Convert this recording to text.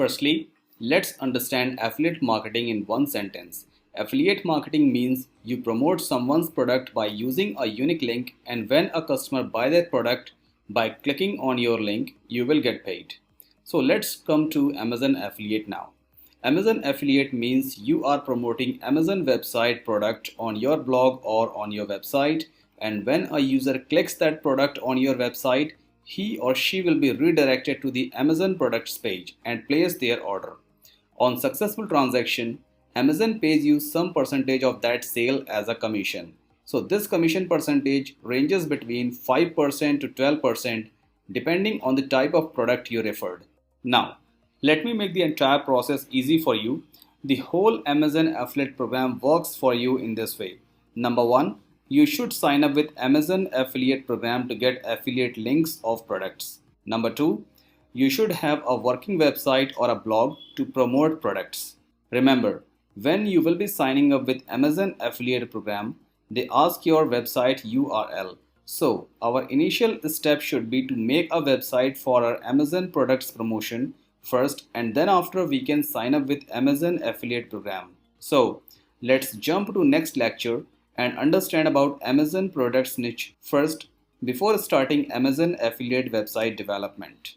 Firstly, let's understand affiliate marketing in one sentence. Affiliate marketing means you promote someone's product by using a unique link, and when a customer buys that product by clicking on your link, you will get paid. So let's come to Amazon affiliate now. Amazon affiliate means you are promoting Amazon website product on your blog or on your website, and when a user clicks that product on your website, he or she will be redirected to the Amazon products page and place their order. On successful transaction, Amazon pays you some percentage of that sale as a commission. So this commission percentage ranges between 5% to 12% depending on the type of product you referred. Now, let me make the entire process easy for you. The whole Amazon affiliate program works for you in this way. Number one, you should sign up with Amazon affiliate program to get affiliate links of products. Number two, you should have a working website or a blog to promote products. Remember, when you will be signing up with Amazon affiliate program, they ask your website URL. So our initial step should be to make a website for our Amazon products promotion first, and then after we can sign up with Amazon affiliate program. So let's jump to next lecture and understand about Amazon products niche first before starting Amazon affiliate website development.